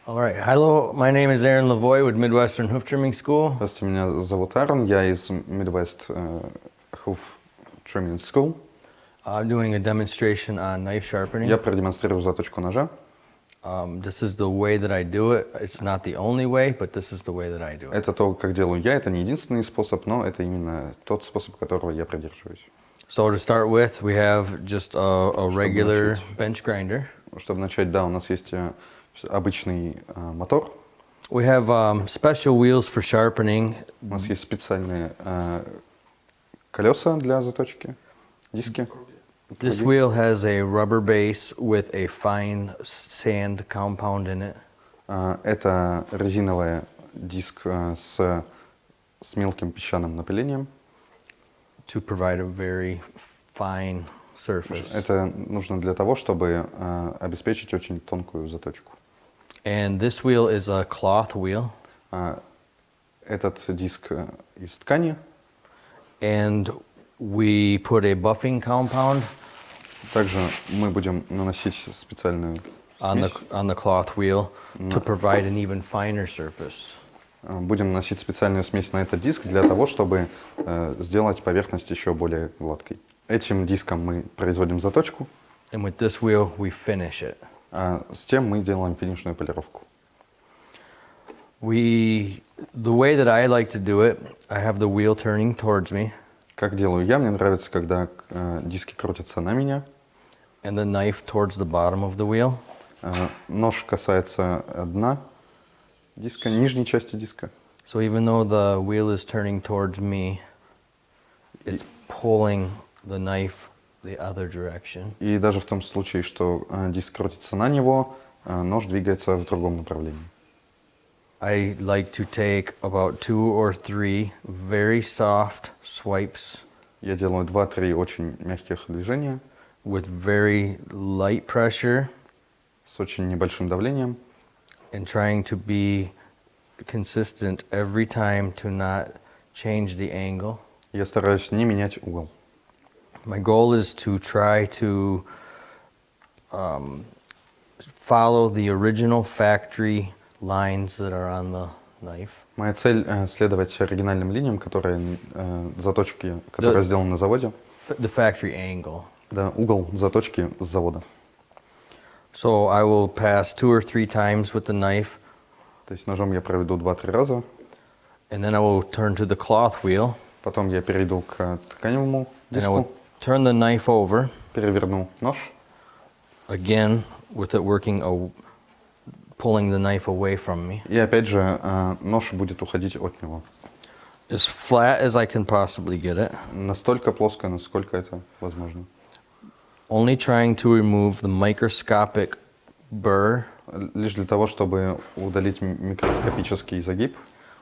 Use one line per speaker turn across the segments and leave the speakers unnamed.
All right. Hello, my name is Aaron Lavoie with Midwestern Hoof Trimming School.
Здравствуйте, меня зовут Аарон, я из Midwest Hoof Trimming School.
I'm doing a demonstration on knife sharpening.
Я продемонстрирую заточку ножа.
This is the way that I do it. It's not the only way, but this is the way that I do it.
Это то, как делаю я, это не единственный способ, но это именно тот способ, которого я придерживаюсь.
So to start with, we have just a regular bench grinder.
Чтобы начать, да, у нас есть обычный мотор.
We have special wheels for sharpening.
У нас есть специальные колеса для заточки, диски.
This wheel has a rubber base with a fine sand compound in it.
Это резиновый диск с мелким песчаным напылением.
To provide a very fine surface.
Это нужно для того, чтобы обеспечить очень тонкую заточку.
And this wheel is a cloth wheel.
Этот диск из ткани.
And we put a buffing compound
Также мы будем наносить специальную смесь.
on the cloth wheel to provide an even finer surface.
Будем наносить специальную смесь на этот диск для того, чтобы сделать поверхность еще более гладкой. Этим диском мы производим заточку.
And with this wheel we finish it.
А с тем мы делаем финишную полировку.
The way that I like to do it, I have the wheel turning towards me.
Как делаю я, мне нравится, когда диски крутятся на меня.
And the knife towards the bottom of the wheel.
Нож касается дна диска, нижней части диска.
So even though the wheel is turning towards me, it's pulling the knife the other direction.
И даже в том случае, что диск крутится на него, нож двигается в другом направлении.
I like to take about 2 or 3 very soft swipes
Я делаю 2-3 очень мягких движения
with very light pressure
с очень небольшим давлением.
and trying to be consistent every time to not change the angle.
Я стараюсь не менять угол.
My goal is to try to follow the original factory lines that are on the knife.
Моя цель следовать оригинальным линиям, которые заточки, которые сделаны на заводе.
The factory angle.
Да, угол заточки с завода.
So I will pass 2 or 3 times with the knife.
То есть ножом я проведу 2-3 раза.
And then I will turn to the cloth wheel.
Потом я перейду к тканевому
And I
диску.
will turn the knife over.
Переверну нож.
Again, with it working, pulling the knife away from me.
И опять же нож будет уходить от него.
As flat as I can possibly get it.
Настолько плоско, насколько это возможно.
Only trying to remove the microscopic burr.
Лишь для того, чтобы удалить микроскопический загиб.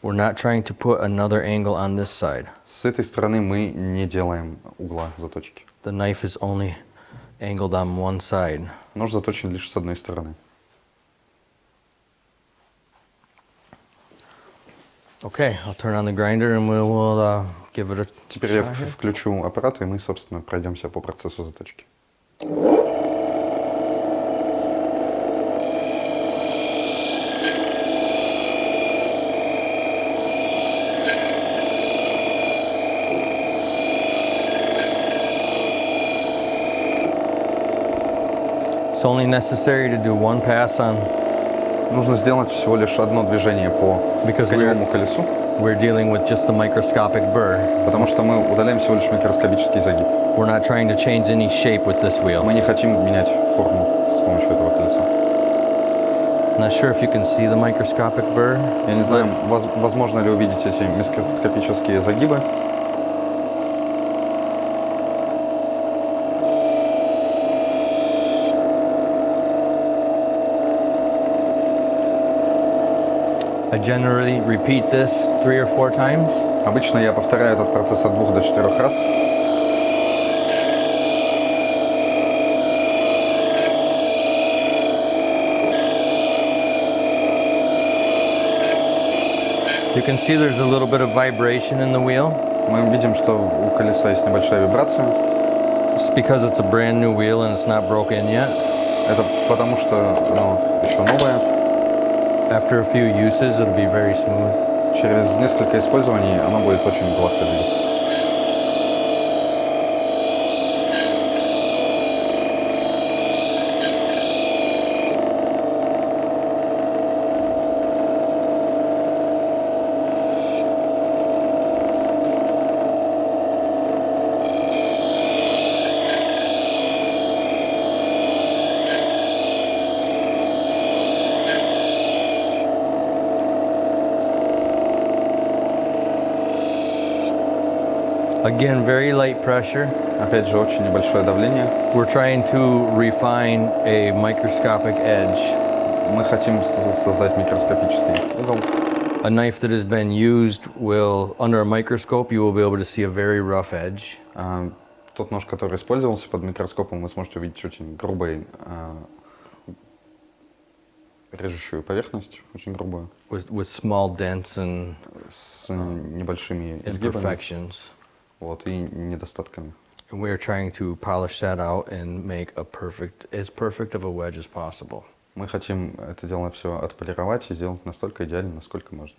We're not trying to put another angle on this side.
С этой стороны мы не делаем угла заточки.
The knife is only angled on one side.
Нож заточен лишь с одной стороны.
Okay, I'll turn on the grinder and we'll give it a
Теперь я
try.
включу аппарат, и мы, собственно, пройдемся по процессу заточки.
It's only necessary to do one pass on
Нужно сделать всего лишь одно движение по
Because
тканевому колесу,
we're dealing with just the microscopic burr.
потому что мы удаляем всего лишь микроскопический загиб.
We're not trying to change any shape with this wheel.
Мы не хотим менять форму с помощью этого колеса.
Not sure if you can see the microscopic burr.
Я не знаю, возможно ли увидеть эти микроскопические загибы.
I generally repeat this 3 or 4 times.
Обычно я повторяю этот процесс от 2 до 4 раз.
You can see there's a little bit of vibration in the wheel.
Мы видим, что у колеса есть небольшая вибрация.
It's because it's a brand new wheel and it's not broken yet.
Это потому что оно еще новое.
After a few uses, it'll be very smooth.
Через несколько использований оно будет очень гладко двигаться.
Again, very light pressure.
Опять же, очень небольшое давление.
We're trying to refine a microscopic edge.
Мы хотим создать микроскопический угол.
A knife that has been used will, under a microscope, you will be able to see a very rough edge.
Тот нож, который использовался под микроскопом, вы сможете увидеть очень грубую режущую поверхность, очень грубую,
With small dents and
с небольшими изгибами,
imperfections.
вот, и недостатками.
And we are trying to polish that out and make as perfect of a wedge as possible.
Мы хотим это дело все отполировать и сделать настолько идеально, насколько можно.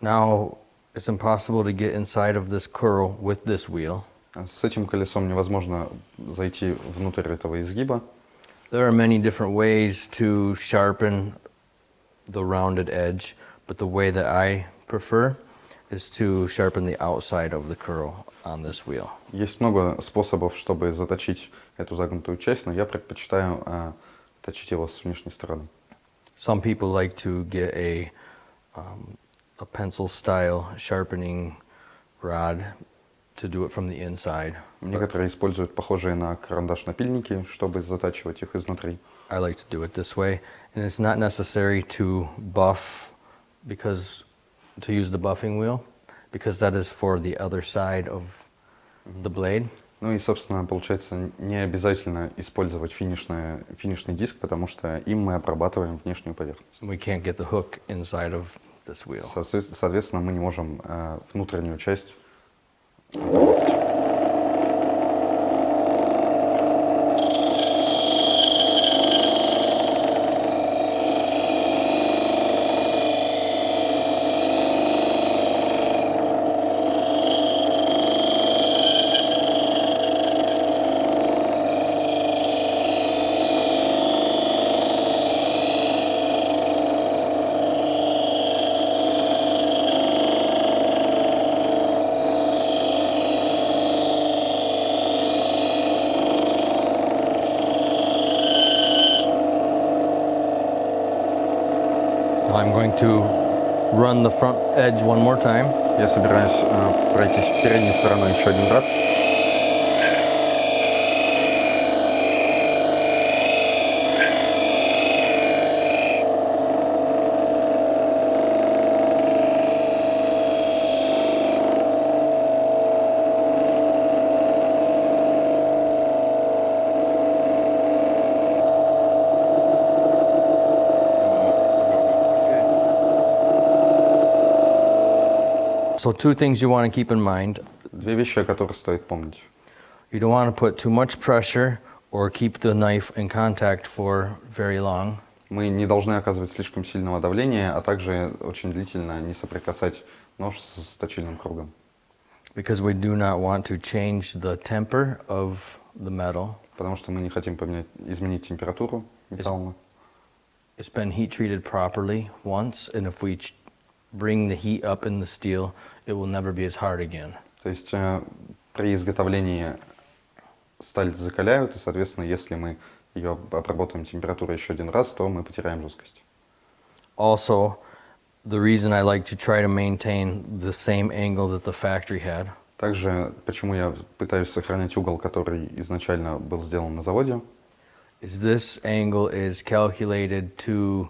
Now, it's impossible to get inside of this curl with this wheel.
С этим колесом невозможно зайти внутрь этого изгиба.
There are many different ways to sharpen the rounded edge, but the way that I prefer is to sharpen the outside of the curl on this wheel.
Есть много способов, чтобы заточить эту загнутую часть, но я предпочитаю точить его с внешней стороны.
Some people like to get a pencil-style sharpening rod to do it from the inside.
Некоторые используют похожие на карандаш напильники, чтобы затачивать их изнутри.
I like to do it this way, and it's not necessary to buff to use the buffing wheel, because that is for the other side of the blade.
Ну и, собственно, получается, не обязательно использовать финишный диск, потому что им мы обрабатываем внешнюю поверхность.
We can't get the hook inside of this wheel.
Соответственно, мы не можем внутреннюю часть обработать.
I'm going to run the front edge one more time.
Я собираюсь пройтись передней стороной еще один раз.
So two things you want to keep in mind.
Две вещи, о которых стоит помнить.
You don't want to put too much pressure or keep the knife in contact for very long.
Мы не должны оказывать слишком сильного давления, а также очень длительно не соприкасать нож с точильным кругом.
Because we do not want to change the temper of the metal.
Потому что мы не хотим изменить температуру металла.
It's been heat treated properly once, and if we bring the heat up in the steel, it will never be as hard again.
То есть при изготовлении сталь закаляют, и, соответственно, если мы ее обработаем температурой еще один раз, то мы потеряем жесткость.
Also, the reason I like to try to maintain the same angle that the factory had
Также, почему я пытаюсь сохранять угол, который изначально был сделан на заводе,
is this angle is calculated to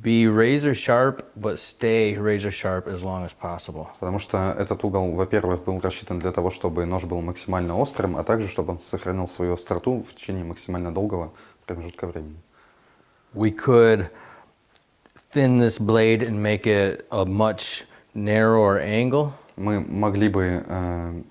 be razor sharp, but stay razor sharp as long as possible.
потому что этот угол, во-первых, был рассчитан для того, чтобы нож был максимально острым, а также, чтобы он сохранял свою остроту в течение максимально долгого промежутка времени.
We could thin this blade and make it a much narrower angle,
Мы могли бы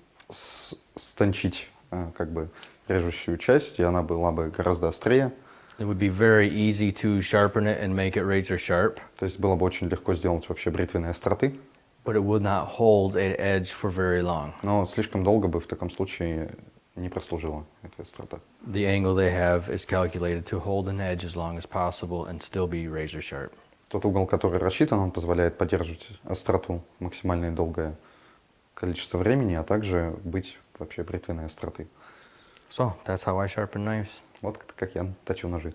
стончить как бы режущую часть, и она была бы гораздо острее.
It would be very easy to sharpen it and make it razor sharp,
То есть было бы очень легко сделать вообще бритвенные остроты,
but it would not hold an edge for very long.
но слишком долго бы в таком случае не прослужила эта острота.
The angle they have is calculated to hold an edge as long as possible and still be razor sharp.
Тот угол, который рассчитан, он позволяет поддерживать остроту максимально долгое количество времени, а также быть вообще бритвенной остроты.
So that's how I sharpen knives.
Вот как я точу ножи.